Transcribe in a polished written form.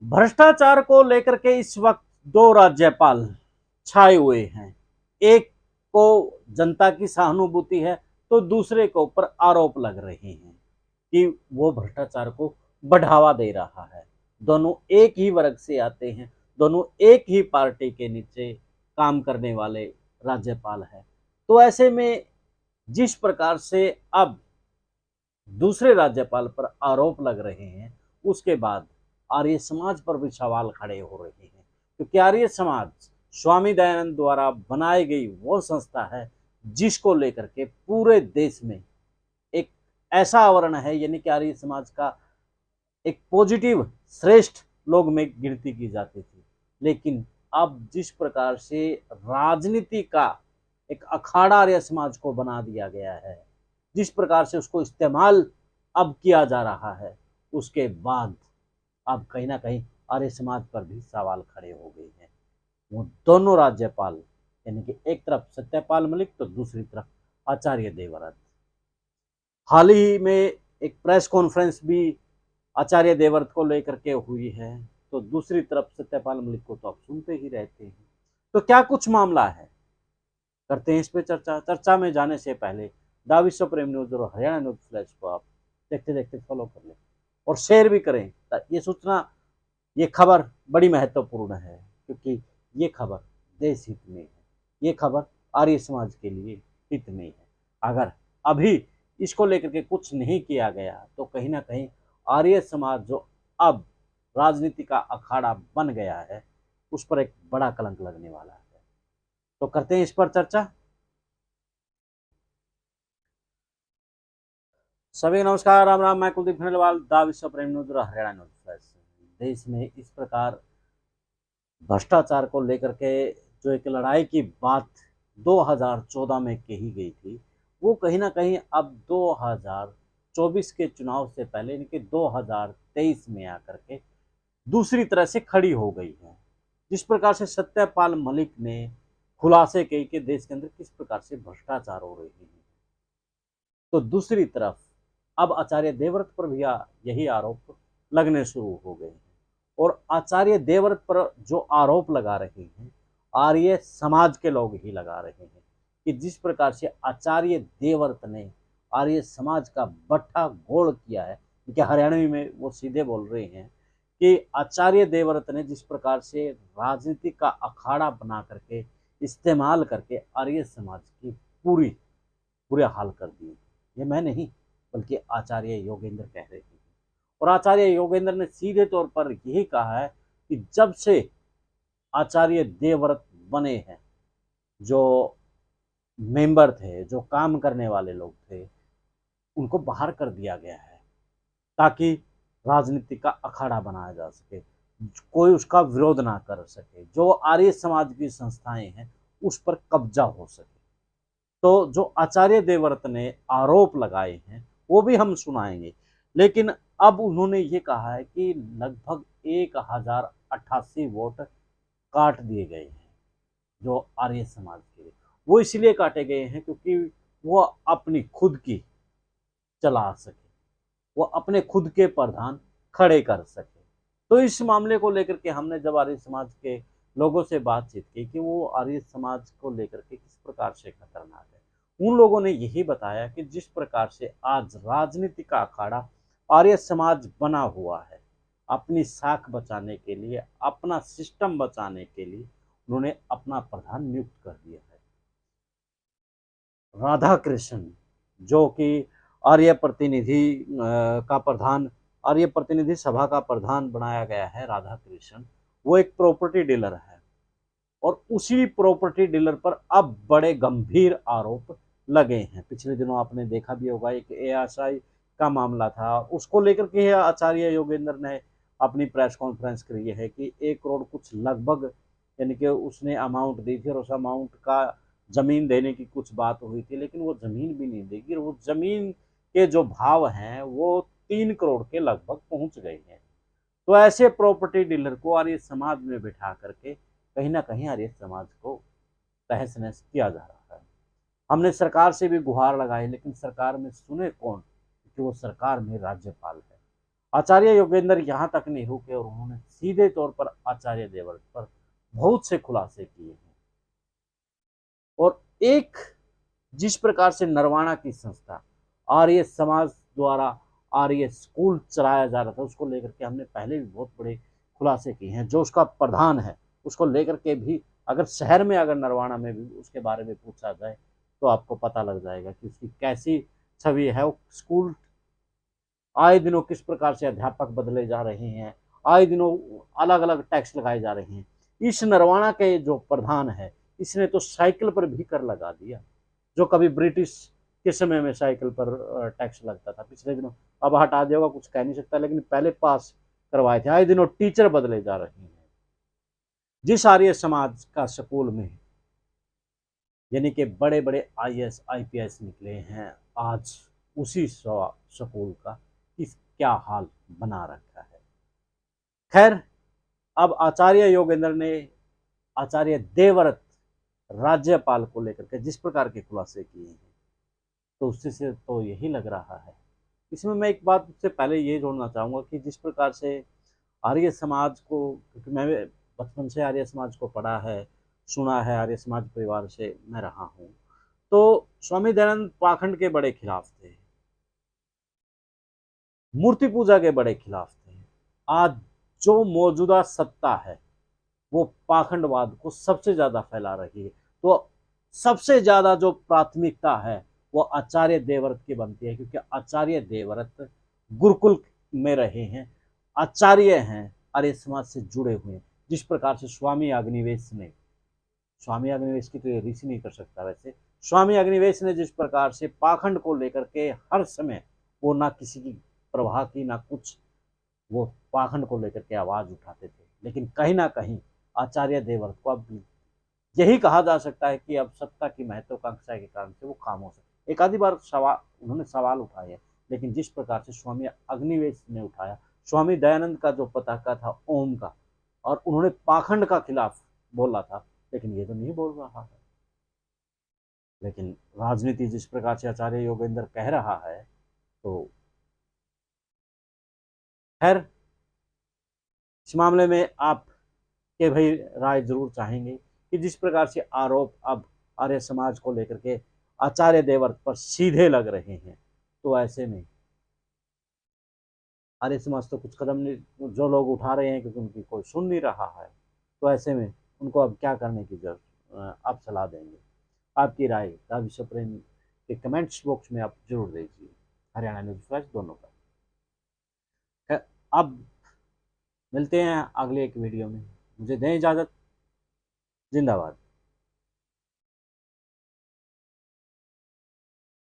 भ्रष्टाचार को लेकर के इस वक्त दो राज्यपाल छाए हुए हैं। एक को जनता की सहानुभूति है तो दूसरे के ऊपर आरोप लग रहे हैं कि वो भ्रष्टाचार को बढ़ावा दे रहा है। दोनों एक ही वर्ग से आते हैं, दोनों एक ही पार्टी के नीचे काम करने वाले राज्यपाल हैं। तो ऐसे में जिस प्रकार से अब दूसरे राज्यपाल पर आरोप लग रहे हैं, उसके बाद आर्य समाज पर भी सवाल खड़े हो रहे हैं, क्योंकि आर्य समाज स्वामी दयानंद द्वारा बनाई गई वो संस्था है जिसको लेकर के पूरे देश में एक ऐसा आवरण है, यानी कि आर्य समाज का एक पॉजिटिव श्रेष्ठ लोग में गिनती की जाती थी। लेकिन अब जिस प्रकार से राजनीति का एक अखाड़ा आर्य समाज को बना दिया गया है, जिस प्रकार से उसको इस्तेमाल अब किया जा रहा है, उसके बाद अब कहीं ना कहीं आर्य समाज पर भी सवाल खड़े हो गए हैं। वो दोनों राज्यपाल, यानी कि एक तरफ सत्यपाल मलिक तो दूसरी तरफ आचार्य देवव्रत। हाल ही में एक प्रेस कॉन्फ्रेंस भी आचार्य देवव्रत को लेकर के हुई है, तो दूसरी तरफ सत्यपाल मलिक को तो आप सुनते ही रहते हैं। तो क्या कुछ मामला है, करते हैं इस पे चर्चा में जाने से पहले द विश्व प्रेम न्यूज और हरियाणा न्यूज फ्लैश को आप देखते देखते फॉलो कर लें और शेयर भी करें। ये सूचना, ये खबर बड़ी महत्वपूर्ण है, क्योंकि ये खबर देश हित में है, ये खबर आर्य समाज के लिए हित में है। अगर अभी इसको लेकर के कुछ नहीं किया गया तो कहीं ना कहीं आर्य समाज जो अब राजनीति का अखाड़ा बन गया है, उस पर एक बड़ा कलंक लगने वाला है। तो करते हैं इस पर चर्चा। सभी नमस्कार, राम राम। मैं कुलदीप खंडेलवाल, द विश्व प्रेम न्यूज और हरियाणा न्यूज फ्लैश। देश में इस प्रकार भ्रष्टाचार को लेकर के जो एक लड़ाई की बात 2014 में कही गई थी, वो कहीं ना कहीं अब 2024 के चुनाव से पहले, यानी कि 2023 में आकर के दूसरी तरह से खड़ी हो गई है। जिस प्रकार से सत्यपाल मलिक ने खुलासे किए कि देश के अंदर किस प्रकार से भ्रष्टाचार हो रही है, तो दूसरी तरफ अब आचार्य देवव्रत पर भी यही आरोप लगने शुरू हो गए हैं। और आचार्य देवव्रत पर जो आरोप लगा रहे हैं, आर्य समाज के लोग ही लगा रहे हैं कि जिस प्रकार से आचार्य देवव्रत ने आर्य समाज का बट्टा गोड़ किया है, क्योंकि हरियाणवी में वो सीधे बोल रहे हैं कि आचार्य देवव्रत ने जिस प्रकार से राजनीति का अखाड़ा बना करके इस्तेमाल करके आर्य समाज की पूरी बुरे हाल कर दिए। ये मैं नहीं, बल्कि आचार्य योगेंद्र कह रहे हैं। और आचार्य योगेंद्र ने सीधे तौर पर यही कहा है कि जब से आचार्य देवव्रत बने हैं, जो मेंबर थे, जो काम करने वाले लोग थे, उनको बाहर कर दिया गया है ताकि राजनीति का अखाड़ा बनाया जा सके, कोई उसका विरोध ना कर सके, जो आर्य समाज की संस्थाएं हैं उस पर कब्जा हो सके। तो जो आचार्य देवव्रत ने आरोप लगाए हैं वो भी हम सुनाएंगे, लेकिन अब उन्होंने ये कहा है कि लगभग 1088 वोट काट दिए गए हैं जो आर्य समाज के लिए। वो इसलिए काटे गए हैं क्योंकि वो अपनी खुद की चला सके, वो अपने खुद के प्रधान खड़े कर सके। तो इस मामले को लेकर के हमने जब आर्य समाज के लोगों से बातचीत की कि वो आर्य समाज को लेकर के किस प्रकार से खतरनाक है, उन लोगों ने यही बताया कि जिस प्रकार से आज राजनीति का अखाड़ा आर्य समाज बना हुआ है, अपनी साख बचाने के लिए, अपना सिस्टम बचाने के लिए उन्होंने अपना प्रधान नियुक्त कर दिया है, राधा कृष्ण, जो कि आर्य प्रतिनिधि का प्रधान, आर्य प्रतिनिधि सभा का प्रधान बनाया गया है। राधा कृष्ण वो एक प्रॉपर्टी डीलर है, और उसी प्रॉपर्टी डीलर पर अब बड़े गंभीर आरोप लगे हैं। पिछले दिनों आपने देखा भी होगा, एक एएसआई का मामला था, उसको लेकर के आचार्य योगेंद्र ने अपनी प्रेस कॉन्फ्रेंस करी है कि 1 करोड़ कुछ लगभग, यानी कि उसने अमाउंट दी थी और उस अमाउंट का जमीन देने की कुछ बात हुई थी, लेकिन वो जमीन भी नहीं देगी। और वो जमीन के जो भाव हैं वो 3 करोड़ के लगभग पहुंच गए हैं। तो ऐसे प्रॉपर्टी डीलर को आर्य समाज में बिठा करके कहीं ना कहीं आर्य समाज को तहस नहस किया जा रहा है। हमने सरकार से भी गुहार लगाई, लेकिन सरकार में सुने कौन, क्योंकि वो सरकार में राज्यपाल है। आचार्य योगेंद्र यहाँ तक नहीं रुके और उन्होंने सीधे तौर पर आचार्य देवव्रत पर बहुत से खुलासे किए हैं। और एक जिस प्रकार से नरवाणा की संस्था आर्य समाज द्वारा आर्य स्कूल चलाया जा रहा था, उसको लेकर के हमने पहले भी बहुत बड़े खुलासे किए हैं। जो उसका प्रधान है उसको लेकर के भी अगर शहर में, अगर नरवाणा में भी उसके बारे में पूछा जाए तो आपको पता लग जाएगा कि उसकी कैसी छवि है। वो स्कूल आए दिनों किस प्रकार से अध्यापक बदले जा रहे हैं, आए दिनों अलग अलग टैक्स लगाए जा रहे हैं। इस नरवाणा के जो प्रधान है इसने तो साइकिल पर भी कर लगा दिया, जो कभी ब्रिटिश के समय में साइकिल पर टैक्स लगता था पिछले दिनों, अब हटा दिया होगा, कुछ कह नहीं सकता, लेकिन पहले पास करवाए थे। आए दिनों टीचर बदले जा रहे हैं। जिस आर्य समाज का स्कूल में यानी कि बड़े बड़े आईएएस आईपीएस निकले हैं, आज उसी स्कूल का इस क्या हाल बना रखा है। खैर, अब आचार्य योगेंद्र ने आचार्य देवव्रत राज्यपाल को लेकर के जिस प्रकार के खुलासे किए हैं, तो उससे से तो यही लग रहा है। इसमें मैं एक बात से पहले ये जोड़ना चाहूँगा कि जिस प्रकार से आर्य समाज को, क्योंकि मैं बचपन से आर्य समाज को पढ़ा है, सुना है, आर्य समाज परिवार से मैं रहा हूँ, तो स्वामी दयानंद पाखंड के बड़े खिलाफ थे, मूर्ति पूजा के बड़े खिलाफ थे। आज जो मौजूदा सत्ता है वो पाखंडवाद को सबसे ज्यादा फैला रही है, तो सबसे ज्यादा जो प्राथमिकता है वो आचार्य देवव्रत की बनती है, क्योंकि आचार्य देवव्रत गुरुकुल में रहे हैं, आचार्य हैं, आर्य समाज से जुड़े हुए हैं। जिस प्रकार से स्वामी अग्निवेश ने, स्वामी अग्निवेश की तो ये ऋषि नहीं कर सकता, वैसे स्वामी अग्निवेश ने जिस प्रकार से पाखंड को लेकर के हर समय वो ना किसी की प्रवाह की ना कुछ, वो पाखंड को लेकर के आवाज उठाते थे। लेकिन कहीं ना कहीं आचार्य देवव्रत को अब यही कहा जा सकता है कि अब सत्ता की महत्वाकांक्षा के कारण से वो खामोश है। एक आधी बार सवाल उन्होंने सवाल उठाए, लेकिन जिस प्रकार से स्वामी अग्निवेश ने उठाया, स्वामी दयानंद का जो पताका था ओम का, और उन्होंने पाखंड का खिलाफ बोला था, लेकिन ये तो नहीं बोल रहा है। लेकिन राजनीति जिस प्रकार से आचार्य योगेंद्र कह रहा है, तो खैर इस मामले में आप के भाई राय जरूर चाहेंगे कि जिस प्रकार से आरोप अब आर्य समाज को लेकर के आचार्य देवव्रत पर सीधे लग रहे हैं, तो ऐसे में आर्य समाज तो कुछ कदम नहीं, जो लोग उठा रहे हैं क्योंकि उनकी कोई सुन नहीं रहा है, तो ऐसे में उनको अब क्या करने की जरूरत, आप सलाह देंगे। आपकी राय द विश्व प्रेम के कमेंट्स बॉक्स में आप जरूर दीजिए। हरियाणा न्यूज फ्लैश दोनों का। अब मिलते हैं अगले एक वीडियो में, मुझे दें इजाज़त। जिंदाबाद।